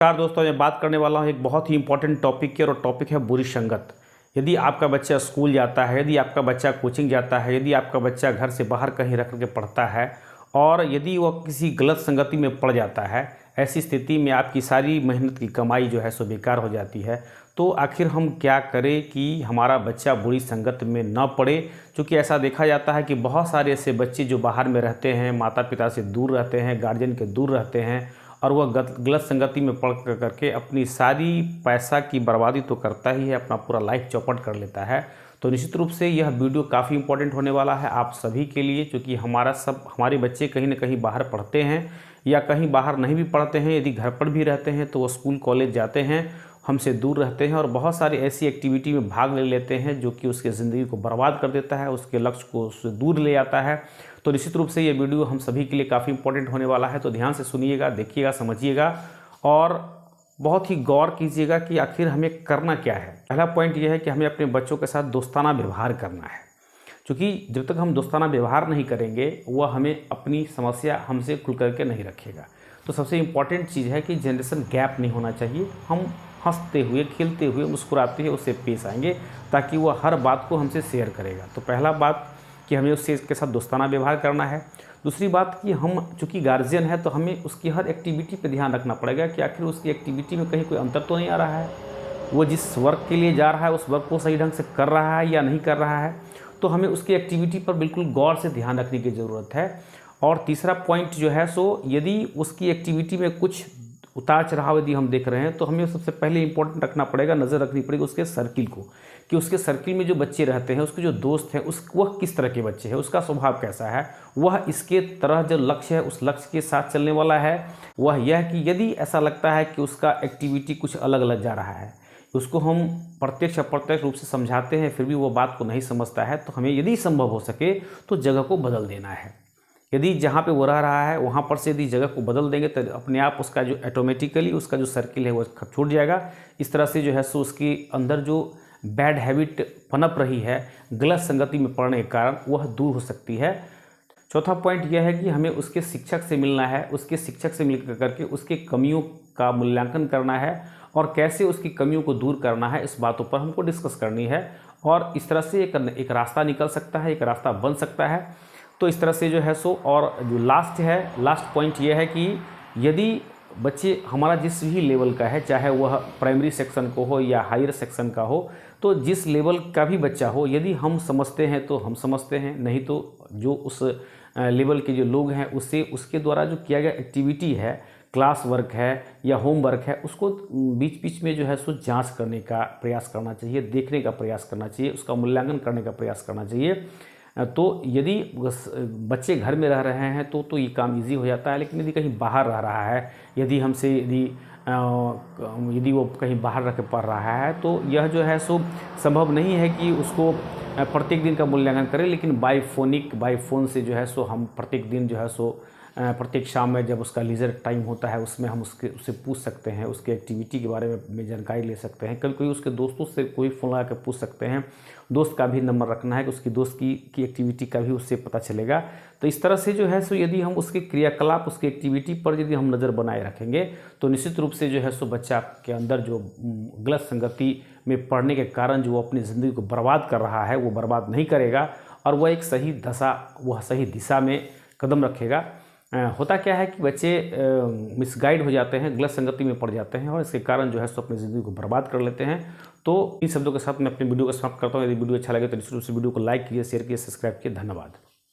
नमस्कार दोस्तों, मैं बात करने वाला हूँ एक बहुत ही इंपॉर्टेंट टॉपिक की, और टॉपिक है बुरी संगत। यदि आपका बच्चा स्कूल जाता है, यदि आपका बच्चा कोचिंग जाता है, यदि आपका बच्चा घर से बाहर कहीं रह करके पढ़ता है और यदि वह किसी गलत संगति में पड़ जाता है, ऐसी स्थिति में आपकी सारी मेहनत की कमाई जो है सो बेकार हो जाती है। तो आखिर हम क्या करें कि हमारा बच्चा बुरी संगत में न पड़े? क्योंकि ऐसा देखा जाता है कि बहुत सारे ऐसे बच्चे जो बाहर में रहते हैं, माता पिता से दूर रहते हैं, गार्जियन के दूर रहते हैं, और वह गलत संगति में पड़ करके अपनी सारी पैसा की बर्बादी तो करता ही है, अपना पूरा लाइफ चौपट कर लेता है। तो निश्चित रूप से यह वीडियो काफ़ी इंपॉर्टेंट होने वाला है आप सभी के लिए, क्योंकि हमारे बच्चे कहीं ना कहीं बाहर पढ़ते हैं या कहीं बाहर नहीं भी पढ़ते हैं। यदि घर पर भी रहते हैं तो वो स्कूल कॉलेज जाते हैं, हमसे दूर रहते हैं और बहुत सारी ऐसी एक्टिविटी में भाग ले लेते हैं जो कि उसके ज़िंदगी को बर्बाद कर देता है, उसके लक्ष्य को उससे दूर ले आता है। तो निश्चित रूप से ये वीडियो हम सभी के लिए काफ़ी इंपॉर्टेंट होने वाला है। तो ध्यान से सुनिएगा, देखिएगा, समझिएगा और बहुत ही गौर कीजिएगा कि आखिर हमें करना क्या है। पहला पॉइंट यह है कि हमें अपने बच्चों के साथ दोस्ताना व्यवहार करना है, क्योंकि जब तक हम दोस्ताना व्यवहार नहीं करेंगे वह हमें अपनी समस्या हमसे खुल करके नहीं रखेगा। तो सबसे इम्पॉर्टेंट चीज़ है कि जनरेशन गैप नहीं होना चाहिए। हम हंसते हुए, खेलते हुए, मुस्कुराते हुए उससे पेश आएंगे ताकि वह हर बात को हमसे शेयर करेगा। तो पहला बात कि हमें उससे के साथ दोस्ताना व्यवहार करना है। दूसरी बात कि हम चूँकि गार्जियन है तो हमें उसकी हर एक्टिविटी पे ध्यान रखना पड़ेगा कि आखिर उसकी एक्टिविटी में कहीं कोई अंतर तो नहीं आ रहा है, वो जिस वर्क के लिए जा रहा है उस वर्क को सही ढंग से कर रहा है या नहीं कर रहा है। तो हमें उसकी एक्टिविटी पर बिल्कुल गौर से ध्यान रखने की ज़रूरत है। और तीसरा पॉइंट जो है सो, यदि उसकी एक्टिविटी में कुछ उतार चढ़ाव यदि हम देख रहे हैं तो हमें सबसे पहले इंपॉर्टेंट रखना पड़ेगा, नज़र रखनी पड़ेगी उसके सर्किल को, कि उसके सर्किल में जो बच्चे रहते हैं, उसके जो दोस्त हैं, वह किस तरह के बच्चे हैं, उसका स्वभाव कैसा है, वह इसके तरह जो लक्ष्य है उस लक्ष्य के साथ चलने वाला है। वह यह कि यदि ऐसा लगता है कि उसका एक्टिविटी कुछ अलग अलग जा रहा है, उसको हम प्रत्यक्ष अप्रत्यक्ष रूप से समझाते हैं फिर भी वो बात को नहीं समझता है, तो हमें यदि संभव हो सके तो जगह को बदल देना है। यदि जहाँ पे वो रह रहा है वहाँ पर से यदि जगह को बदल देंगे तो अपने आप उसका जो ऑटोमेटिकली उसका जो सर्किल है वो छूट जाएगा। इस तरह से जो है सो उसके अंदर जो बैड हैबिट पनप रही है, गलत संगति में पड़ने के कारण, वह दूर हो सकती है। चौथा पॉइंट यह है कि हमें उसके शिक्षक से मिलना है, उसके शिक्षक से मिल करके उसके कमियों का मूल्यांकन करना है और कैसे उसकी कमियों को दूर करना है, इस बातों पर हमको डिस्कस करनी है। और इस तरह से एक रास्ता निकल सकता है, एक रास्ता बन सकता है। तो इस तरह से जो है सो, और जो लास्ट पॉइंट ये है कि यदि बच्चे हमारा जिस भी लेवल का है, चाहे वह प्राइमरी सेक्शन को हो या हायर सेक्शन का हो, तो जिस लेवल का भी बच्चा हो, यदि हम समझते हैं तो हम समझते हैं, नहीं तो जो उस लेवल के जो लोग हैं उसके द्वारा जो किया गया एक्टिविटी है, क्लास वर्क है या होम वर्क है, उसको बीच बीच में जो है सो जांच करने का प्रयास करना चाहिए, देखने का प्रयास करना चाहिए, उसका मूल्यांकन करने का प्रयास करना चाहिए। तो यदि बच्चे घर में रह रहे हैं तो ये काम इजी हो जाता है। लेकिन यदि कहीं बाहर रह रहा है, यदि वो कहीं रह के पढ़ रहा है, तो यह जो है सो संभव नहीं है कि उसको प्रत्येक दिन का मूल्यांकन करें। लेकिन बाई फ़ोन से जो है सो हम प्रत्येक दिन जो है सो प्रत्येक शाम में जब उसका लीजर टाइम होता है उसमें हम उससे पूछ सकते हैं, उसके एक्टिविटी के बारे में जानकारी ले सकते हैं। कभी कोई उसके दोस्तों से कोई फ़ोन लगा कर पूछ सकते हैं, दोस्त का भी नंबर रखना है कि उसकी दोस्त की एक्टिविटी का भी उससे पता चलेगा। तो इस तरह से जो है सो यदि हम उसके क्रियाकलाप, उसकी एक्टिविटी पर यदि हम नज़र बनाए रखेंगे तो निश्चित रूप से जो है सो बच्चा के अंदर जो गलत संगति में पड़ने के कारण जो वो अपनी ज़िंदगी को बर्बाद कर रहा है वो बर्बाद नहीं करेगा और वह एक सही दिशा में कदम रखेगा। होता क्या है कि बच्चे मिसगाइड हो जाते हैं, गलत संगति में पड़ जाते हैं और इसके कारण जो है सो अपनी ज़िंदगी को बर्बाद कर लेते हैं। तो इन शब्दों के साथ मैं अपनी वीडियो को समाप्त करता हूँ। यदि वीडियो अच्छा लगे तो निश्चित रूप से वीडियो को लाइक कीजिए, शेयर कीजिए, सब्सक्राइब कीजिए। धन्यवाद।